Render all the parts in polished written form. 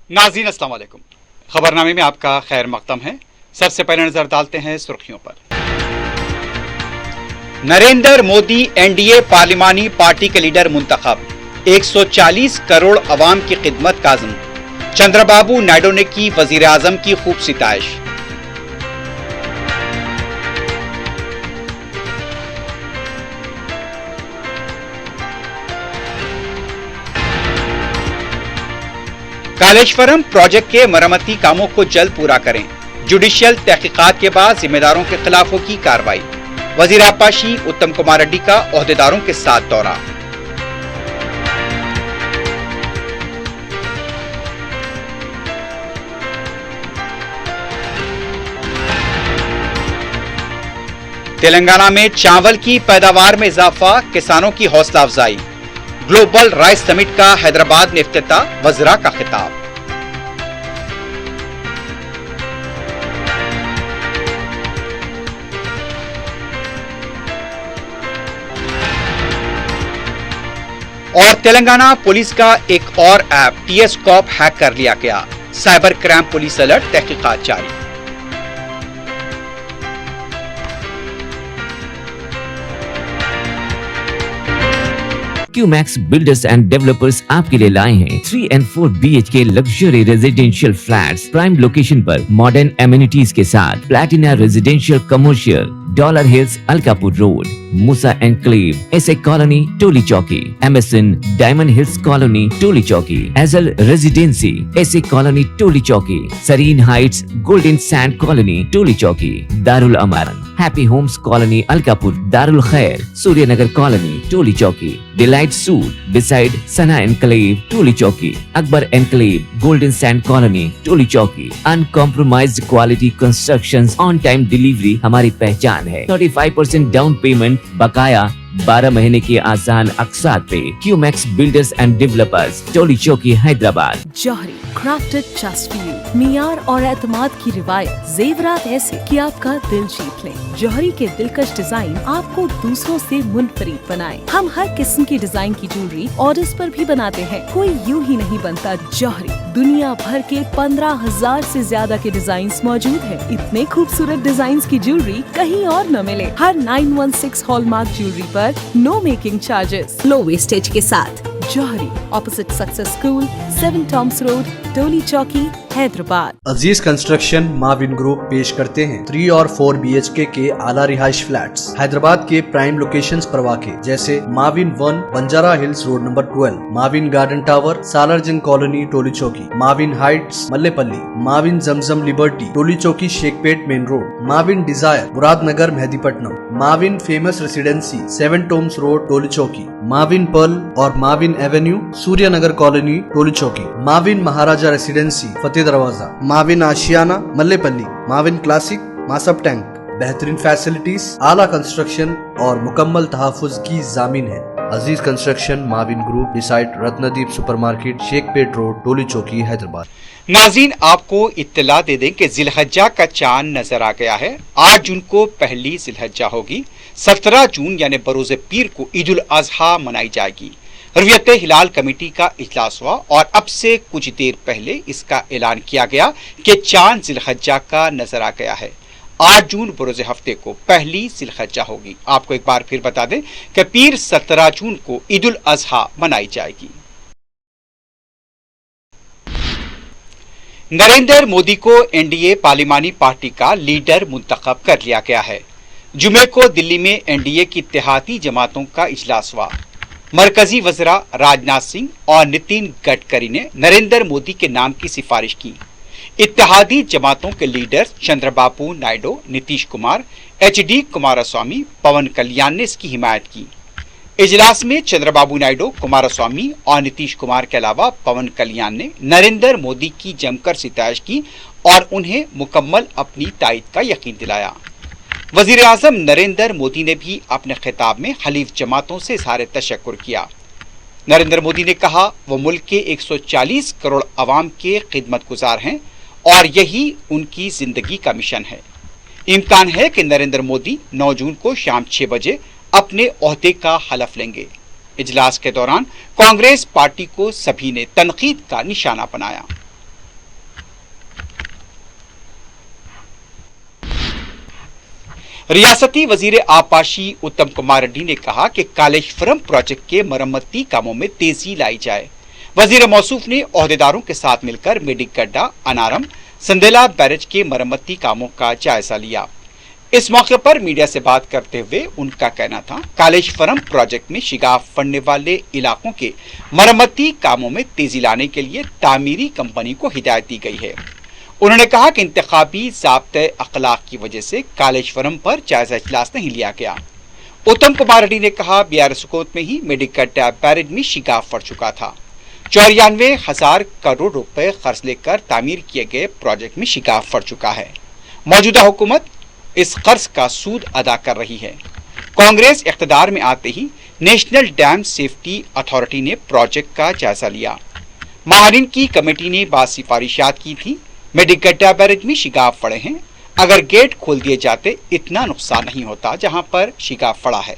नाज़रीन अस्सलाम वालेकुम। खबरनामे में आपका खैर मकदम है। सबसे पहले नजर डालते हैं सुर्खियों पर। नरेंद्र मोदी एनडीए पार्लिमानी पार्टी के लीडर मुंतखब, 140 करोड़ अवाम की खिदमत का अज़्म। चंद्रबाबू नायडू ने की वजीर आजम की खूब सिताइश। कालेश्वरम प्रोजेक्ट के मरम्मती कामों को जल्द पूरा करें। जुडिशियल तहकीकात के बाद जिम्मेदारों के खिलाफ होगी कार्रवाई। वजीर आपाशी उत्तम कुमार रेड्डी का ओहदेदारों के साथ दौरा। तेलंगाना में चावल की पैदावार में इजाफा, किसानों की हौसला अफजाई। ग्लोबल राइस समिट का हैदराबाद में इफ्तिताह, वज़रा का खिताब। और तेलंगाना पुलिस का एक और ऐप टीएस कॉप हैक कर लिया गया। साइबर क्राइम पुलिस अलर्ट, तहकीकात जारी। क्यूमैक्स बिल्डर्स एंड डेवलपर्स आपके लिए लाए हैं 3 and 4 BHK luxury residential flats prime location पर मॉडर्न एमिनिटीज के साथ। Platina residential commercial, Dollar Hills Alkapur road, Musa enclave, SA colony Toli Chowki, MSN Diamond Hills colony Toli Chowki, एजल residency SA colony Toli Chowki, Sareen Heights Golden Sand colony Toli Chowki, Darul Aman Happy Homes colony Alkapur, Darul Khair Suryanagar colony Toli Chowki, Delight Suite beside Sana enclave Toli Chowki, Akbar enclave Golden Sand colony Toli चौकी। Uncompromised quality constructions, on time delivery हमारी पहचान है। 35% down payment, बकाया 12 महीने की आसान अक़सात पे। QMax builders and developers, Toli Chowki, Hyderabad. Johri crafted just for you, मियार और एतमाद की रिवायत, जेवरात ऐसे कि आपका दिल जीत ले। जौहरी के दिलकश डिजाइन आपको दूसरों से मुनफरिद बनाए। हम हर किस्म की डिजाइन की ज्वेलरी ऑर्डर्स पर भी बनाते हैं। कोई यूं ही नहीं बनता। जौहरी दुनिया भर के 15,000 से ज्यादा के डिजाइन मौजूद है। इतने खूबसूरत डिजाइन की ज्वेलरी कहीं और न मिले। हर 916 हॉलमार्क ज्वेलरी पर no making charges, low wastage के साथ। Jauhari, opposite Success school, 7 Toms road, Toli Chowki, Hyderabad. Aziz construction Mavin group पेश करते हैं 3 और 4 BHK के आला रिहाइश फ्लैट्स हैदराबाद के प्राइम लोकेशंस पर वाक़े, जैसे Mavin 1 Banjara hills road number 12, Mavin garden tower Salarjung colony Toli Chowki, Mavin heights Mallepally, Mavin Zamzam liberty Toli Chowki Shaikpet main road, Mavin desire Muradnagar Mehdipatnam, Mavin famous residency 7 Toms road Toli Chowki, Mavin pearl और Mavin avenue Suryanagar colony Toli Chowki, Mavin Maharaja residency Fateh Darwaza, Mavin Ashiana Mallepally, Mavin classic Masab tank. बेहतरीन facilities, आला construction और मुकम्मल तहफ़्फ़ुज़ की जामीन है। Aziz construction Mavin group beside Ratnadeep supermarket Shaikpet road Toli Chowki Hyderabad. नाज़रीन आपको इत्तला दे दें कि जिलहज्जा का चांद नजर आ गया है। 8 जून को पहली जिलहज्जा होगी। 17 जून यानी बरोज़ पीर को ईद उल अज़हा मनाई जाएगी। रवियत हिलाल कमेटी का इजलास हुआ और अब से कुछ देर पहले इसका ऐलान किया गया कि चांद जिलहज्जा का नजर आ गया है। 8 जून बरोज़ हफ्ते को पहली जिलहज्जा होगी। आपको एक बार फिर बता दें कि पीर 17 जून को ईद उल अज़हा मनाई जाएगी। नरेंद्र मोदी को एनडीए पार्लिमानी पार्टी का लीडर मुंतखब कर लिया गया है। जुमे को दिल्ली में एनडीए की इत्तेहादी जमातों का इजलास हुआ। मरकजी वज़रा राजनाथ सिंह और नितिन गडकरी ने नरेंद्र मोदी के नाम की सिफारिश की। इत्तेहादी जमातों के लीडर चंद्रबाबू नायडू, नीतीश कुमार, HD कुमारस्वामी, पवन कल्याण ने इसकी हिमायत की। इजलास में चंद्रबाबू नायडू, कुमारस्वामी और नीतीश कुमार के अलावा पवन कल्याण ने नरेंद्र मोदी की जमकर सितारिश की और उन्हें मुकम्मल अपनी तायद का यकीन दिलाया। वजीर आजम नरेंद्र मोदी ने भी अपने खिताब में हलीफ जमातों से इज़हार तशक्कुर किया। नरेंद्र मोदी ने कहा वो मुल्क के 140 करोड़ अवाम के खिदमत गुजार हैं और यही उनकी जिंदगी का मिशन है। इम्कान है कि नरेंद्र मोदी 9 जून को शाम 6 बजे अपने ओहदे का हलफ लेंगे। इजलास के दौरान कांग्रेस पार्टी को सभी ने तनकीद का निशाना बनाया। रियासती वजीर आपाशी उत्तम कुमार रेड्डी ने कहा कि कालेश्वरम प्रोजेक्ट के मरम्मती कामों में तेजी लाई जाए। वजीर मौसूफ ने ओहदेदारों के साथ मिलकर मेडिगड्डा, अनारम, संदेला बैरेज के मरम्मती कामों का जायजा लिया। इस मौके पर मीडिया से बात करते हुए उनका कहना था, कालेश्वरम प्रोजेक्ट में शिगाफ पड़ने वाले इलाकों के मरम्मती कामों में तेजी लाने के लिए तामीरी कंपनी को हिदायत दी गई है। उन्होंने कहा कि इंतखाबी ज़ाब्ते अखलाक की वजह से कालेश्वरम पर जायजा इजलास नहीं लिया गया। उत्तम कुमार रेड्डी ने कहा, BR सुकोत में ही मेडिगड्डा बैरेज में शिगाफ पड़ चुका था। 94,000 करोड़ रुपए खर्च लेकर तामीर किए गए प्रोजेक्ट में शिगाफ पड़ चुका है। मौजूदा हुकूमत इस कर्ज का सूद अदा कर रही है। कांग्रेस इख्तिदार में आते ही नेशनल डैम सेफ्टी अथॉरिटी ने प्रोजेक्ट का जायजा लिया। माहिरीन की कमेटी ने बात सिफारिशात की थी। मेडिगड्डा बैरेज में शिगाफ पड़े हैं, अगर गेट खोल दिए जाते इतना नुकसान नहीं होता जहां पर शिगाफ पड़ा है।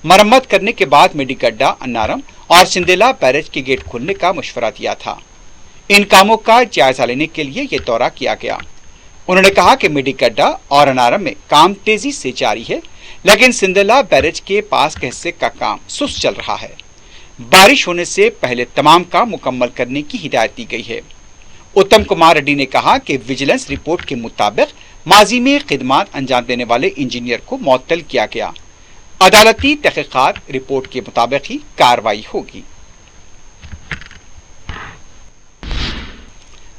मरम्मत करने के बाद मेडिगड्डा, अन्नारम और सिंदेला बैरेज के गेट खोलने का मशवरा दिया था। इन कामों का जायजा लेने के लिए यह दौरा किया गया। उन्होंने कहा कि मेडिगड्डा और अनारम में काम तेजी से जारी है, लेकिन सिंदेला बैरेज के पास के हिस्से का काम सुस्त चल रहा है। बारिश होने से पहले तमाम काम मुकम्मल करने की हिदायत दी गई है। उत्तम कुमार रेड्डी ने कहा कि विजिलेंस रिपोर्ट के मुताबिक माजी में खिदमात अंजाम देने वाले इंजीनियर को मुअत्तल किया गया। अदालती तहकीकात रिपोर्ट के मुताबिक ही कार्रवाई होगी।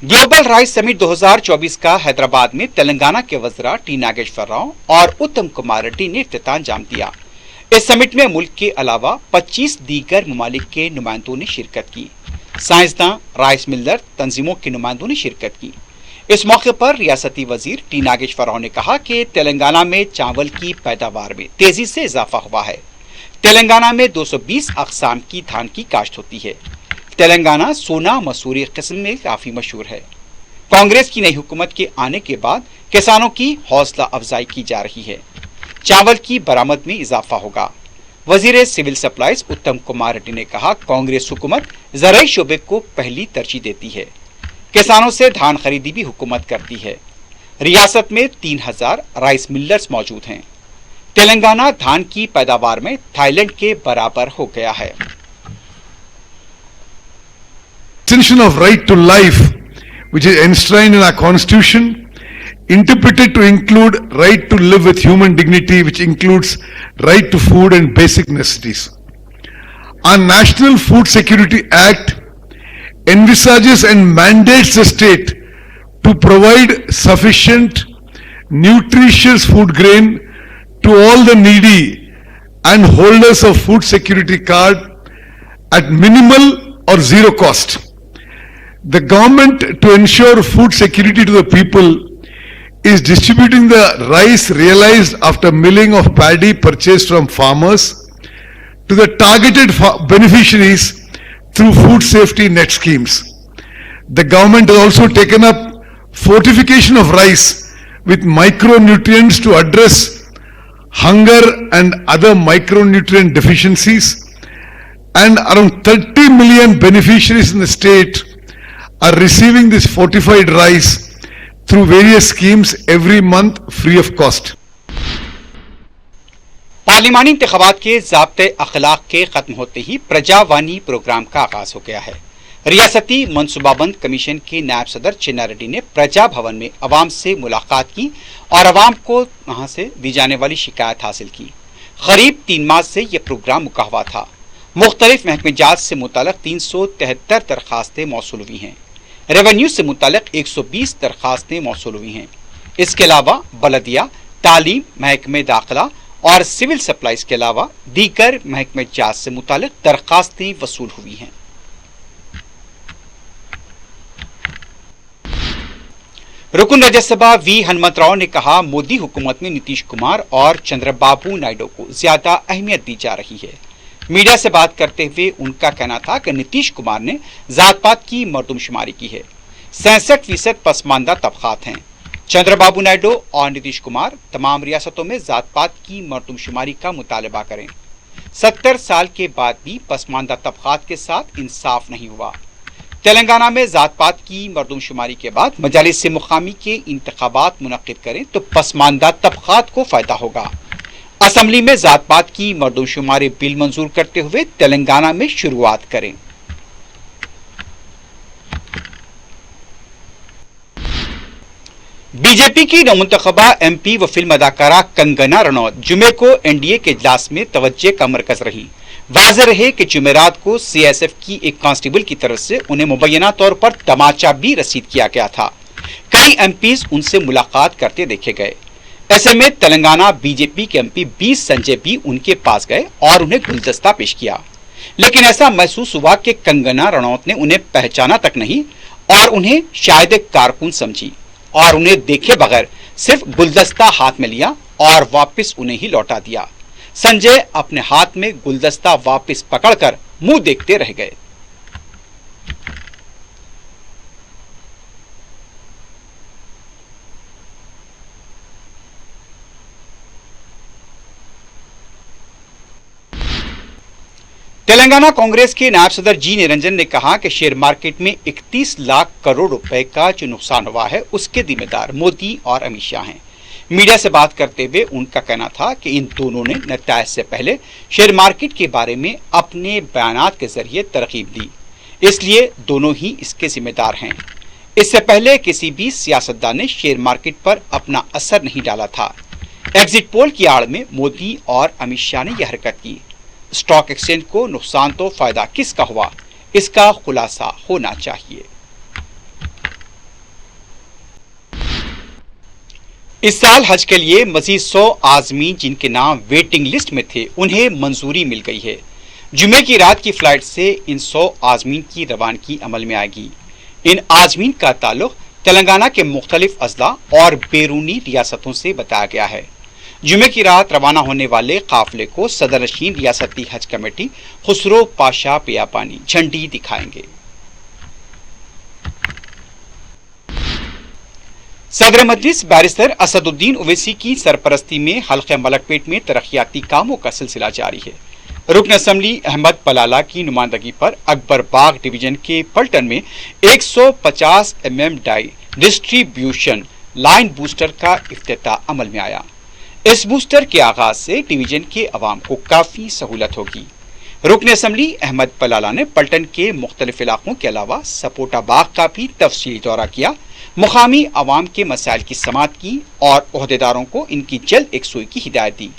ग्लोबल राइस समिट 2024 का हैदराबाद में तेलंगाना के वज़रा टी नागेश्वर राव और उत्तम कुमार रेड्डी ने इफ्तिताह अंजाम दिया। इस समिट में मुल्क के अलावा 25 दीगर ममालिक के नुमाइंदों ने शिरकत की। साइंसदान, राइस मिलर तंजीमों के नुमाइंदों ने शिरकत की। इस मौके पर रियासती वजीर टी नागेश्वर राव ने कहा कि तेलंगाना में चावल की पैदावार में तेजी से इजाफा हुआ है। तेलंगाना में 220 अक़साम की धान की काश्त होती है। तेलंगाना सोना मसूरी किस्म में काफी मशहूर है। कांग्रेस की नई हुकूमत के आने के बाद किसानों की हौसला अफजाई की जा रही है। चावल की बरामद में इजाफा होगा। वजीर सिविल सप्लाईज उत्तम कुमार रेड्डी ने कहा, कांग्रेस हुकूमत ज़राई शोबे को पहली तरजीह देती है। किसानों से धान खरीदी भी हुकूमत करती है। रियासत में 3000 राइस मिलर्स मौजूद हैं। तेलंगाना धान की पैदावार में थाईलैंड के बराबर हो गया है। Extension of right to life, which is enshrined in our constitution, interpreted to include right to live with human dignity, which includes right to food and basic necessities. Our National Food Security Act envisages and mandates the state to provide sufficient nutritious food grain to all the needy and holders of food security card at minimal or zero cost. The government, to ensure food security to the people, is distributing the rice realized after milling of paddy purchased from farmers to the targeted beneficiaries through food safety net schemes. The government has also taken up fortification of rice with micronutrients to address hunger and other micronutrient deficiencies, and around 30 million beneficiaries in the state are receiving this fortified rice through various schemes every month free of cost. पार्लिमानी इंतखाबात के ज़ाब्ते अखलाक के खत्म होते ही Prajavani programme का आगाज हो गया है। रियासती मनसूबाबंद कमीशन के नायब सदर चिन्ना रेड्डी ने प्रजा भवन में अवाम से मुलाकात की और अवाम को वहां से दी जाने वाली शिकायत हासिल की। करीब 3 माह से यह प्रोग्राम मुका हुआ था। मुख्तलिफ महकमे जात से मुताल्लिक 373 दरखास्तें मौसूल हुई हैं। रेवेन्यू से मुताल्लिक 120 दरखास्तें मौसूल हुई हैं। इसके अलावा बलदिया, तालीम, महकमे दाखिला और सिविल सप्लाईज के अलावा दीगर महकमे जात से मुताल्लिक दरखास्तें वसूल हुई हैं। रुकन राज्यसभा वी हनुमंतराव ने कहा, मोदी हुकूमत में नीतीश कुमार और चंद्रबाबू नायडू को ज्यादा अहमियत दी जा रही है। मीडिया से बात करते हुए उनका कहना था कि नीतीश कुमार ने जात पात की मर्दमशुमारी की है। 67% पसमानदा तबकात हैं। चंद्रबाबू नायडू और नीतीश कुमार तमाम रियासतों में जात पात की मर्दमशुमारी का मुतालबा करें। 70 साल के बाद भी पसमानदा तबकात के साथ इंसाफ नहीं हुआ। तेलंगाना में जात पात की मरदमशुमारी के बाद मजालिस से मुकामी के इंतखाबात मुनक्किद करें तो पसमानदा तबकात को फायदा होगा। असम्बली में जात पात की मरदमशुमारी बिल मंजूर करते हुए तेलंगाना में शुरुआत करें। बीजेपी की नौमुंतखबा एमपी व फिल्म अदाकारा कंगना रनौत जुमे को एनडीए के इजलास में तवज्जो का मरकज रही। वाज़ेह रहे कि जुमेरात को सीएसएफ की एक कांस्टेबल की तरफ से उन्हें मुबैना तौर पर तमाचा भी रसीद किया गया था। कई एमपीज उनसे मुलाकात करते देखे गए। ऐसे में तेलंगाना बीजेपी के एमपी 20 संजय भी उनके पास गए और उन्हें गुलदस्ता पेश किया, लेकिन ऐसा महसूस हुआ कि कंगना रनौत ने उन्हें पहचाना तक नहीं और उन्हें शायद एक कारकुन समझी और उन्हें देखे बगैर सिर्फ गुलदस्ता हाथ में लिया और वापस उन्हें ही लौटा दिया। संजय अपने हाथ में गुलदस्ता वापस पकड़कर मुंह देखते रह गए। तेलंगाना कांग्रेस के नायब सदर जी निरंजन ने कहा कि शेयर मार्केट में 31 लाख करोड़ रुपए का जो नुकसान हुआ है उसके जिम्मेदार मोदी और अमित शाह हैं। मीडिया से बात करते हुए उनका कहना था कि इन दोनों ने नतायज से पहले शेयर मार्केट के बारे में अपने बयानात के जरिए तरकीब दी, इसलिए दोनों ही इसके जिम्मेदार हैं। इससे पहले किसी भी सियासतदान ने शेयर मार्केट पर अपना असर नहीं डाला था। एग्जिट पोल की आड़ में मोदी और अमित शाह ने यह हरकत की। स्टॉक एक्सचेंज को नुकसान तो फायदा किसका हुआ, इसका खुलासा होना चाहिए। इस साल हज के लिए मजीद 100 आजमीन जिनके नाम वेटिंग लिस्ट में थे उन्हें मंजूरी मिल गई है। जुमे की रात की फ्लाइट से इन 100 आजमीन की रवानगी अमल में आएगी। इन आजमीन का ताल्लुक तेलंगाना के मुख्तलिफ अजला और बैरूनी रियासतों से बताया गया है। जुमे की रात रवाना होने वाले काफिले को सदरनशीन रियासती हज कमेटी खुसरो पाशा पियापानी झंडी दिखाएंगे। सदर मजलिस बैरिस्टर असदुद्दीन ओवैसी की सरपरस्ती में हल्के मलकपेट में तरक्याती कामों का सिलसिला जारी है। रुकन असम्बली अहमद पलाला की नुमाइंदगी पर अकबर बाग डिवीजन के पलटन में 150 mm dia distribution line booster का इफ्तिताह अमल में आया। इस बूस्टर के आगाज से डिवीजन के अवाम को काफी सहूलत होगी। रुकन असम्बली अहमद पलाला ने पलटन के मुख्तलिफ इलाकों के अलावा सपोटा बाग का भी तफसीली दौरा किया, मुकामी अवाम के मसाइल की समाअत की और ओहदेदारों को इनकी जल्द एकसुई की हिदायत दी।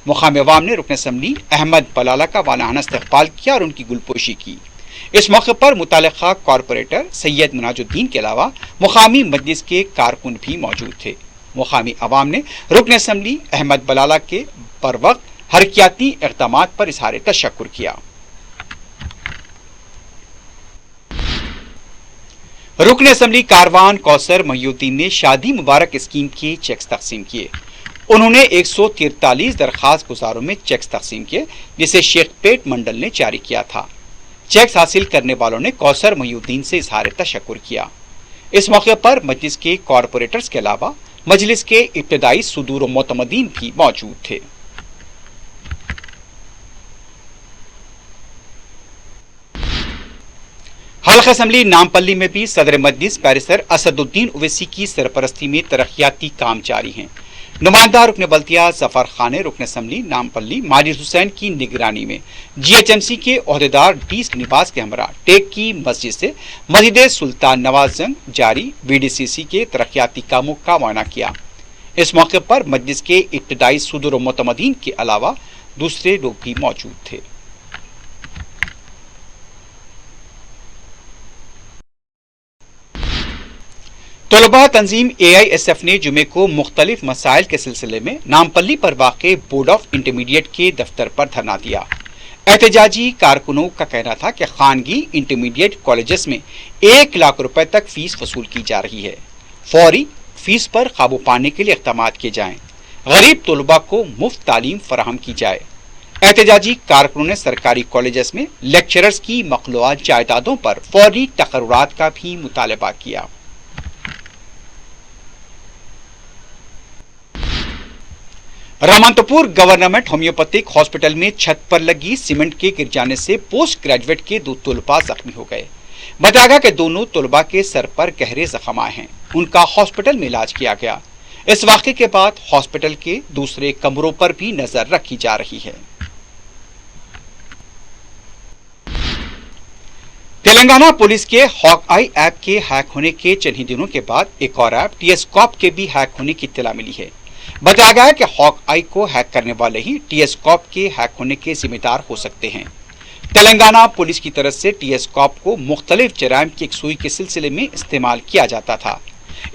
मुकामी अवाम ने रुकन असम्बली अहमद पलाला का वालाना इस्तकबाल किया और उनकी गुलपोशी की। इस मौके पर मुतालिका कॉरपोरेटर सैयद मुनाजुद्दीन के अलावा मुकामी मजलिस के कारकुन भी मौजूद थे। मुकामी अवाम ने रुकन असम्बली अहमद पलाला के पर वक्त हरकियाती इक़दामात पर इज़हार तशक्कुर किया। रुकन असम्बली कारवान कौसर महिउद्दीन ने शादी मुबारक स्कीम के चेक्स तकसीम किए। उन्होंने 143 दरखास्त गुजारों में चेक्स तकसीम किए, जिसे शेखपेट मंडल ने जारी किया था। चेक्स हासिल करने वालों ने कौसर महिउद्दीन से इज़हार तशक्कुर किया। इस मौके पर मजलिस के कॉरपोरेटर्स के अलावा मजलिस के इब्तदाई सुदूर व मोतमदीन भी मौजूद थे। हल्का असम्बली नामपल्ली में भी सदर मजलिस बैरिस्टर असदुद्दीन ओवैसी की सरपरस्ती में तरक्याती काम जारी हैं। नुमाइंदा रुकन बल्दिया जफर खान ने रुकन असम्बली नामपल्ली माजिद हुसैन की निगरानी में जीएचएमसी के ओहदेदार डी श्रीनिवास के हमरा टेक की मस्जिद से मस्जिद सुल्तान नवाज जंग जारी बीडीसीसी के तरक्याती कामों का मुआयना किया। इस मौके पर मजलिस के इब्तदाई सुदूर मोतमदीन के अलावा दूसरे लोग भी मौजूद थे। तलबा तंजीम AISF ने जुमे को मुख्तलिफ मसाइल के सिलसिले में नामपल्ली पर वाक़े बोर्ड ऑफ इंटरमीडिएट के दफ्तर पर धरना दिया। एहतजाजी कारकुनों का कहना था कि खानगी इंटरमीडिएट कॉलेजेस में 1 लाख रुपए तक फीस वसूल की जा रही है। फौरी फीस पर काबू पाने के लिए इक़दाम किए जाएं। गरीब तलबा को मुफ्त तालीम फराहम की जाए। एहतजाजी कारकुनों ने सरकारी कॉलेजेस में लेक्चरर्स की मखलूआत जायदादों पर फौरी तकर्रुरात का भी मुतालबा किया। रामंतपुर गवर्नमेंट होम्योपैथिक हॉस्पिटल में छत पर लगी सीमेंट के गिर जाने से पोस्ट ग्रेजुएट के 2 तलबा जख्मी हो गए। बताया गया कि दोनों तलबा के सर पर गहरे जख्म आए हैं। उनका हॉस्पिटल में इलाज किया गया। इस वाक़े के बाद हॉस्पिटल के दूसरे कमरों पर भी नजर रखी जा रही है। तेलंगाना पुलिस के हॉक आई ऐप के हैक होने के चंद ही दिनों के बाद एक और ऐप टीएसकॉप के भी हैक होने की इत्तला मिली है। बताया गया है कि हॉक आई को हैक करने वाले ही टीएसकॉप के हैक होने के जिम्मेदार हो सकते हैं। तेलंगाना पुलिस की तरफ से टीएसकॉप को मुख्तलिफ जराइम की यकसुई के सिलसिले में इस्तेमाल किया जाता था।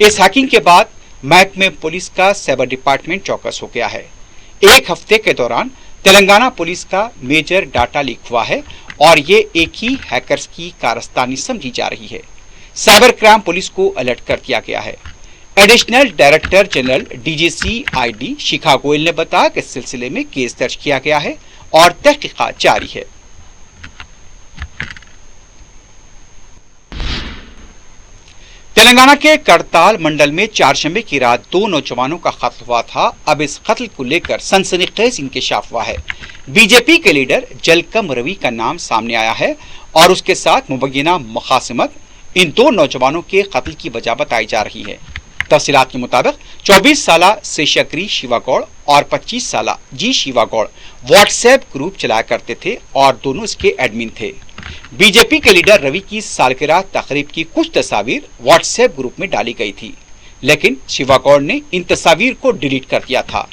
इस हैकिंग के बाद महकमे पुलिस का साइबर डिपार्टमेंट चौकस हो गया है। एक हफ्ते के दौरान तेलंगाना पुलिस का मेजर डाटा लीक हुआ है और ये एक ही हैकर्स की कारस्तानी समझी जा रही है। साइबर क्राइम पुलिस को अलर्ट कर दिया गया है। Additional director general DGC ID Shikha Goyal ने बताया कि इस सिलसिले में केस दर्ज किया गया है और तहकीकात जारी है। तेलंगाना के करताल मंडल में चारशंबे की रात 2 नौजवानों का कत्ल हुआ था। अब इस कत्ल को लेकर सनसनीखेज इंकशाफ हुआ है। बीजेपी के लीडर जलकम रवि का नाम सामने आया है और उसके साथ मुबैना मुखासिमत इन 2 नौजवानों के कत्ल की वजह बताई जा रही है। तफसीलात के मुताबिक 24 साला शेषागिरी शिवागौड़ और 25 साला जी शिवागौड़ व्हाट्सएप ग्रुप चलाया करते थे और दोनों इसके एडमिन थे। बीजेपी के लीडर रवि की सालगिरह तकरीब की कुछ तस्वीर व्हाट्सएप ग्रुप में डाली गई थी, लेकिन शिवागौड़ ने इन तस्वीर को डिलीट कर दिया था।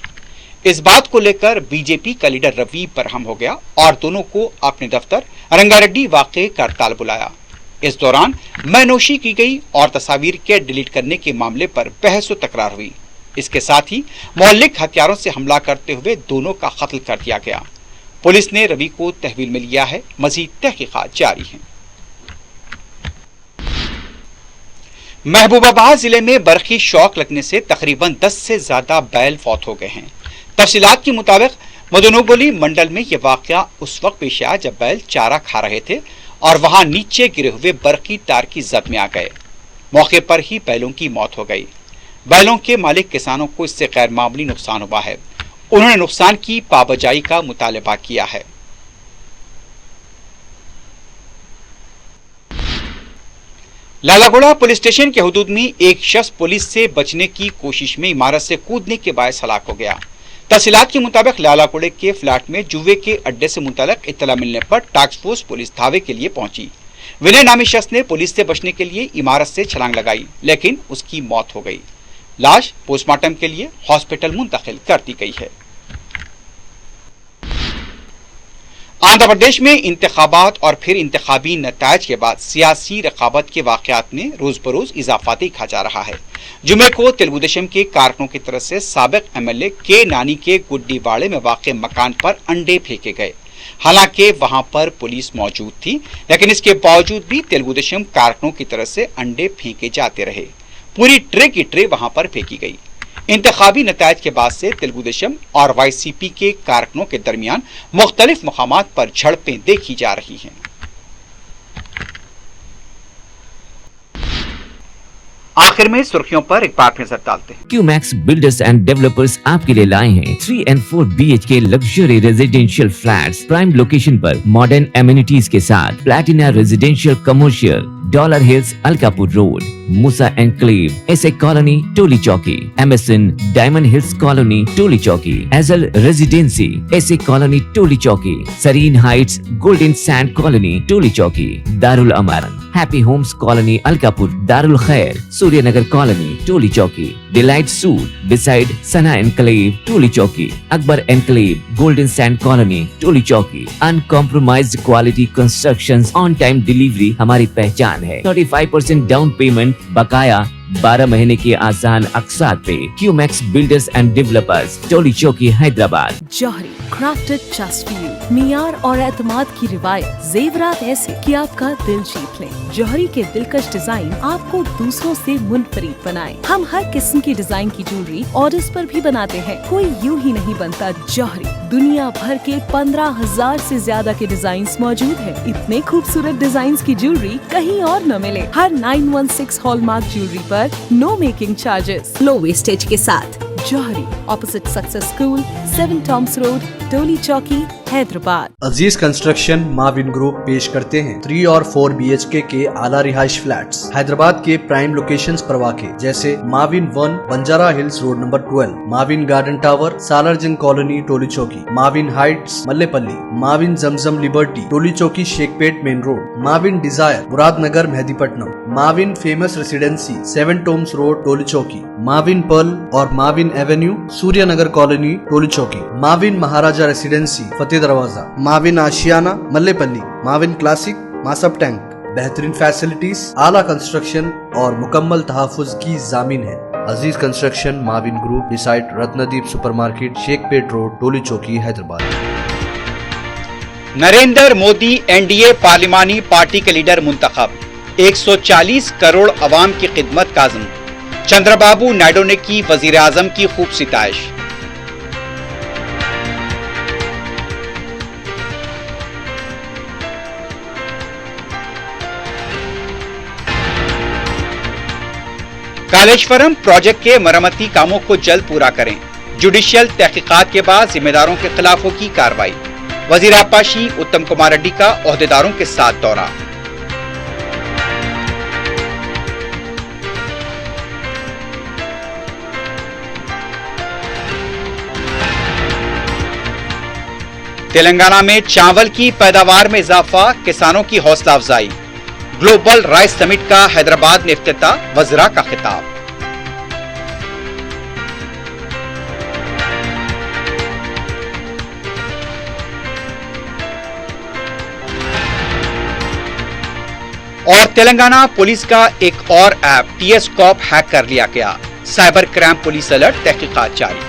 इस बात को लेकर बीजेपी का लीडर रवि बरहम हो गया और दोनों को अपने दफ्तर रंगारेड्डी वाक़े करताल बुलाया। इस दौरान मैनोशी की गई और तस्वीर के डिलीट करने के मामले पर बहस व तकरार हुई। इसके साथ ही मौलिक हथियारों से हमला करते हुए दोनों का कत्ल कर दिया गया। पुलिस ने रवि को तहवील में लिया है। मजीद तहकीकात जारी है। महबूबाबाद जिले में बरखी शौक लगने से तकरीबन 10 से ज्यादा बैल फौत हो गए हैं। तफसीलात के मुताबिक मदनोबोली मंडल में यह वाकया उस वक्त पेश आया जब बैल चारा खा रहे थे और वहां नीचे गिरे हुए बरखी तार की जद में आ गए। मौके पर ही बैलों की मौत हो गई। बैलों के मालिक किसानों को इससे गैर मामूली नुकसान हुआ है। उन्होंने नुकसान की पाबजाई का मुतालबा किया है। लालागुड़ा पुलिस स्टेशन के हुदूद में एक शख्स पुलिस से बचने की कोशिश में इमारत से कूदने के बायस हलाक हो गया। तफसीलात के मुताबिक लालागुड़े के फ्लैट में जुए के अड्डे से मुतल्लिक इत्तला मिलने पर टास्क फोर्स पुलिस धावे के लिए पहुंची। विनय नामी शख्स ने पुलिस से बचने के लिए इमारत से छलांग लगाई, लेकिन उसकी मौत हो गई। लाश पोस्टमार्टम के लिए हॉस्पिटल मुंतकिल कर दी गई है। आंध्र प्रदेश में इंतखाबात और फिर इंतखाबी नतायज के बाद सियासी रकाबत के वाकयात में रोज बरोज इजाफा देखा जा रहा है। जुमे को तेलुगुदेशम के कारकुनों की तरफ से साबिक एमएलए के नानी के गुड्डीवाड़े में वाक़ मकान पर अंडे फेंके गए। हालांकि वहां पर पुलिस मौजूद थी, लेकिन इसके बावजूद भी तेलुगुदेशम कारकुनों की तरफ से अंडे फेंके जाते रहे। पूरी ट्रे की ट्रे वहां पर फेंकी गई। इंतखाबी नतायज के बाद से तेलुगुदेशम और वाईसीपी के कारकुनों के दरमियान मुख्तलिफ मकामात पर झड़पें देखी जा रही हैं। आखिर में सुर्खियों पर एक बार नजर डालते हैं। क्यूमैक्स बिल्डर्स एंड डेवलपर्स आपके लिए लाए हैं 3 and 4 BHK luxury residential flats prime location पर मॉडर्न एमिनिटीज के साथ Platina residential commercial, Dollar Hills Alkapur road, Musa enclave, SA colony Toli Chowki, MSN Diamond Hills colony Toli Chowki, एजल residency SA colony Toli Chowki, Sareen Heights Golden Sand colony Toli Chowki, Darul Aman Happy Homes colony Alkapur, Darul Khair Suryanagar colony Toli Chowki, Delight Suite beside Sana enclave Toli Chowki, Akbar enclave Golden Sand colony Toli चौकी। Uncompromised quality constructions, on time delivery हमारी पहचान है। 35% down payment बकाया, 12 महीने के आसान अकसात पे। QMax builders and developers, Toli Chowki, Hyderabad. Johri crafted just for you, मियार और एतमाद की रिवायत, जेवरात ऐसे कि आपका दिल जीत ले। जौहरी के दिलकश डिजाइन आपको दूसरों से मुनफरिद बनाए। हम हर किस्म की डिजाइन की ज्वेलरी ऑर्डर्स पर भी बनाते हैं। कोई यूं ही नहीं बनता। जौहरी दुनिया भर के 15,000 से ज्यादा के डिजाइन मौजूद है। इतने खूबसूरत डिजाइन की ज्वेलरी कहीं और न मिले। हर 916 हॉलमार्क ज्वेलरी पर no making charges, low wastage के साथ। Jauhari opposite Success school, 7 Toms road, Toli Chowki, Hyderabad. Aziz construction Mavin group पेश करते हैं 3 और 4 BHK के आला रिहाइश फ्लैट्स हैदराबाद के प्राइम लोकेशंस पर वाक़े जैसे Mavin 1 Banjara hills road number 12, Mavin garden tower Salarjung colony Toli Chowki, Mavin heights Mallepally, Mavin Zamzam liberty Toli Chowki Shaikpet main road, Mavin desire Muradnagar Mehdipatnam, Mavin famous residency 7 Toms road Toli Chowki, Mavin pearl और Mavin avenue Suryanagar colony Toli Chowki, Mavin Maharaja residency Fateh Darwaza, Mavin Ashiana Mallepally, Mavin classic Masab tank. बेहतरीन facilities, आला construction और मुकम्मल तहफ़्फ़ुज़ की जामीन है। Aziz construction Mavin group beside Ratnadeep supermarket Shaikpet road Toli Chowki Hyderabad. Narendra Modi NDA पार्लिमानी पार्टी के लीडर मुंतखब, 140 करोड़ अवाम की खिदमत का अज़्म। चंद्रबाबू नायडू ने की वजीर आजम की खूब सिताइश। कालेश्वरम प्रोजेक्ट के मरम्मती कामों को जल्द पूरा करें। जुडिशियल तहकीकात के बाद जिम्मेदारों के खिलाफ होगी कार्रवाई। वजीर आपाशी उत्तम कुमार रेड्डी का ओहदेदारों के साथ दौरा। तेलंगाना में चावल की पैदावार में इजाफा, किसानों की हौसला अफजाई। ग्लोबल राइस समिट का हैदराबाद में इफ्तिताह, वज़रा का खिताब। और तेलंगाना पुलिस का एक और ऐप TS कॉप हैक कर लिया गया। साइबर क्राइम पुलिस अलर्ट, तहकीकात जारी।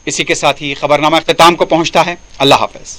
इसी के साथ ही खबरनामा इख्तिताम को पहुंचता है। अल्लाह हाफ़िज़।